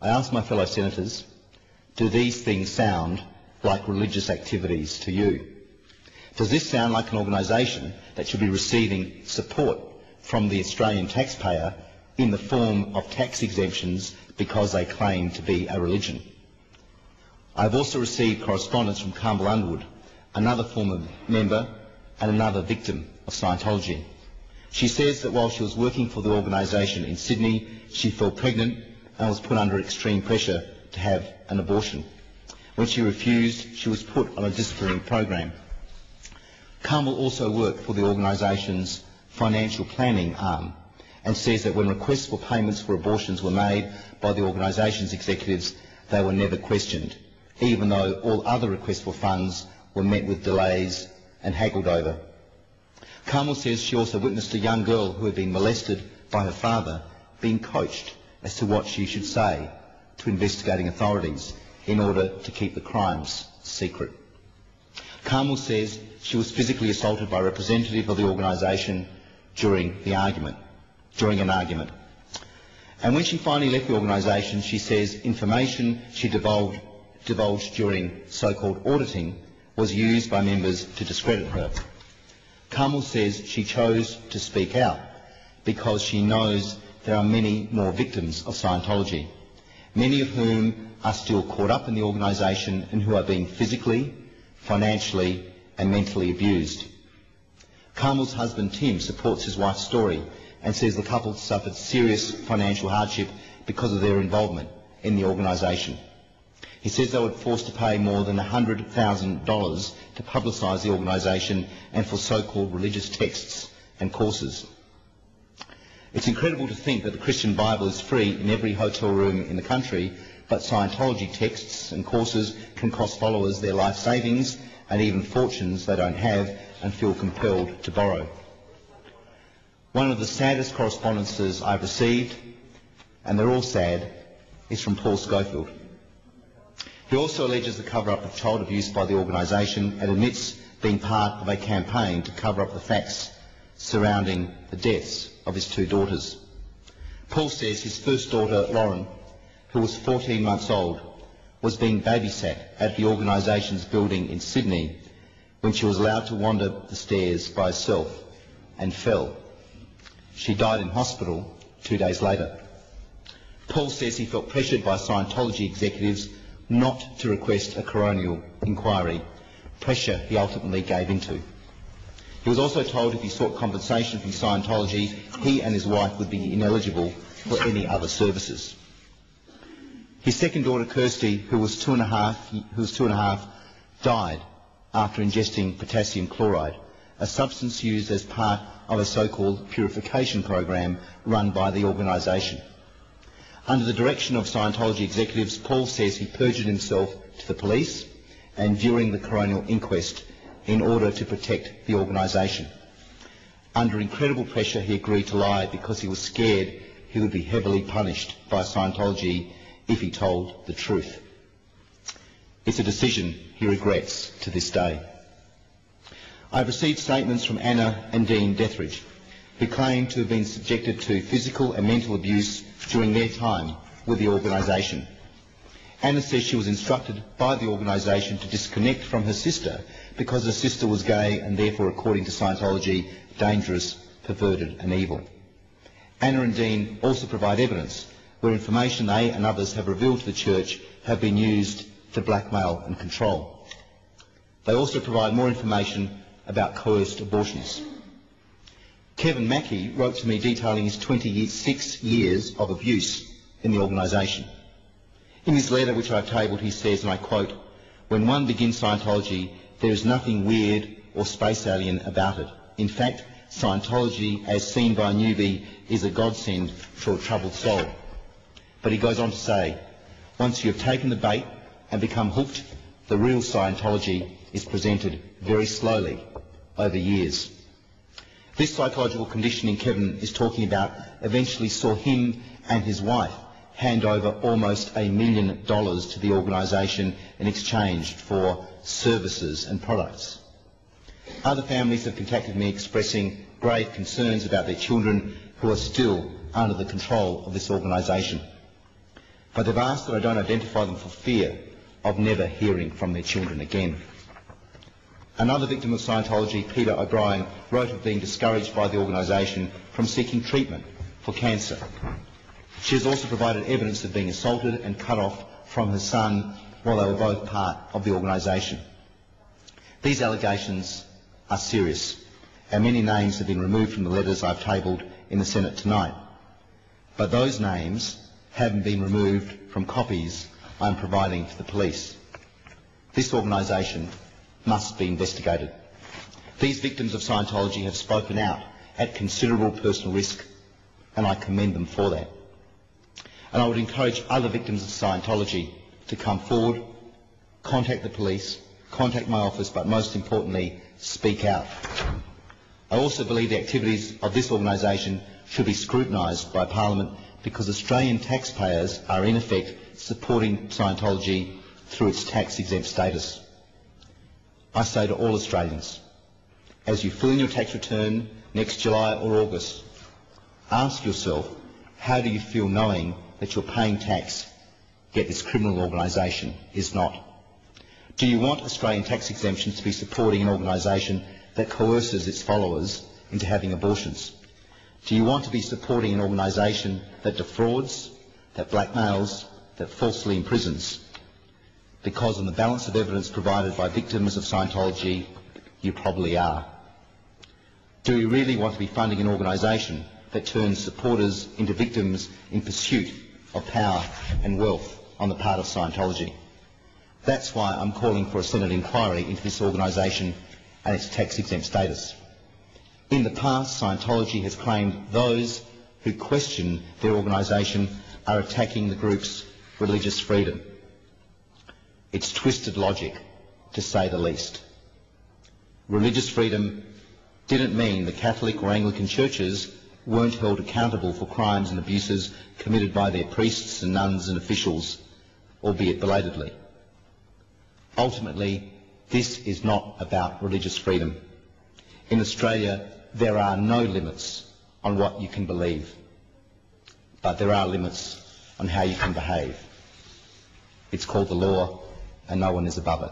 I asked my fellow senators, do these things sound like religious activities to you? Does this sound like an organisation that should be receiving support from the Australian taxpayer in the form of tax exemptions because they claim to be a religion? I have also received correspondence from Carmel Underwood, another former member and another victim of Scientology. She says that while she was working for the organisation in Sydney, she fell pregnant and was put under extreme pressure to have an abortion. When she refused, she was put on a disciplinary program. Carmel also worked for the organisation's financial planning arm and says that when requests for payments for abortions were made by the organisation's executives, they were never questioned, even though all other requests for funds were met with delays and haggled over. Carmel says she also witnessed a young girl who had been molested by her father being coached as to what she should say to investigating authorities in order to keep the crimes secret. Carmel says she was physically assaulted by a representative of the organisation during an argument. And when she finally left the organisation, she says information she divulged during so-called auditing was used by members to discredit her. Carmel says she chose to speak out because she knows there are many more victims of Scientology, many of whom are still caught up in the organisation and who are being physically, financially and mentally abused. Carmel's husband Tim supports his wife's story and says the couple suffered serious financial hardship because of their involvement in the organisation. He says they were forced to pay more than $100,000 to publicise the organisation and for so-called religious texts and courses. It's incredible to think that the Christian Bible is free in every hotel room in the country, but Scientology texts and courses can cost followers their life savings and even fortunes they don't have and feel compelled to borrow. One of the saddest correspondences I've received, and they're all sad, is from Paul Schofield. He also alleges the cover-up of child abuse by the organisation and admits being part of a campaign to cover up the facts surrounding the deaths of his two daughters. Paul says his first daughter, Lauren, who was 14 months old, was being babysat at the organisation's building in Sydney when she was allowed to wander the stairs by herself and fell. She died in hospital 2 days later. Paul says he felt pressured by Scientology executives not to request a coronial inquiry, pressure he ultimately gave into. He was also told if he sought compensation from Scientology, he and his wife would be ineligible for any other services. His second daughter, Kirsty, who was two and a half, died after ingesting potassium chloride, a substance used as part of a so-called purification program run by the organisation. Under the direction of Scientology executives, Paul says he perjured himself to the police and during the coronial inquest in order to protect the organisation. Under incredible pressure, he agreed to lie because he was scared he would be heavily punished by Scientology if he told the truth. It's a decision he regrets to this day. I've received statements from Anna and Dean Dethridge, who claim to have been subjected to physical and mental abuse during their time with the organisation. Anna says she was instructed by the organisation to disconnect from her sister because her sister was gay and therefore, according to Scientology, dangerous, perverted and evil. Anna and Dean also provide evidence where information they and others have revealed to the church have been used to blackmail and control. They also provide more information about coerced abortions. Kevin Mackey wrote to me detailing his 26 years of abuse in the organisation. In his letter, which I've tabled, he says, and I quote, "When one begins Scientology, there is nothing weird or space alien about it. In fact, Scientology, as seen by a newbie, is a godsend for a troubled soul." But he goes on to say, once you have taken the bait and become hooked, the real Scientology is presented very slowly over years. This psychological conditioning Kevin is talking about eventually saw him and his wife hand over almost $1 million to the organisation in exchange for services and products. Other families have contacted me expressing grave concerns about their children who are still under the control of this organisation. but they've asked that I don't identify them for fear of never hearing from their children again. Another victim of Scientology, Peter O'Brien, wrote of being discouraged by the organisation from seeking treatment for cancer. She has also provided evidence of being assaulted and cut off from her son while they were both part of the organisation. These allegations are serious, and many names have been removed from the letters I've tabled in the Senate tonight. But those names haven't been removed from copies I'm providing to the police. This organisation must be investigated. These victims of Scientology have spoken out at considerable personal risk, and I commend them for that. And I would encourage other victims of Scientology to come forward, contact the police, contact my office, but most importantly, speak out. I also believe the activities of this organisation should be scrutinised by Parliament because Australian taxpayers are in effect supporting Scientology through its tax-exempt status. I say to all Australians, as you fill in your tax return next July or August, ask yourself, how do you feel knowing that you're paying tax, yet this criminal organisation is not? Do you want Australian tax exemptions to be supporting an organisation that coerces its followers into having abortions? Do you want to be supporting an organisation that defrauds, that blackmails, that falsely imprisons? Because on the balance of evidence provided by victims of Scientology, you probably are. Do you really want to be funding an organisation that turns supporters into victims in pursuit of power and wealth on the part of Scientology? That's why I'm calling for a Senate inquiry into this organisation and its tax-exempt status. In the past, Scientology has claimed those who question their organisation are attacking the group's religious freedom. It's twisted logic, to say the least. Religious freedom didn't mean the Catholic or Anglican churches weren't held accountable for crimes and abuses committed by their priests and nuns and officials, albeit belatedly. Ultimately, this is not about religious freedom. In Australia, there are no limits on what you can believe, but there are limits on how you can behave. It's called the law, and no one is above it.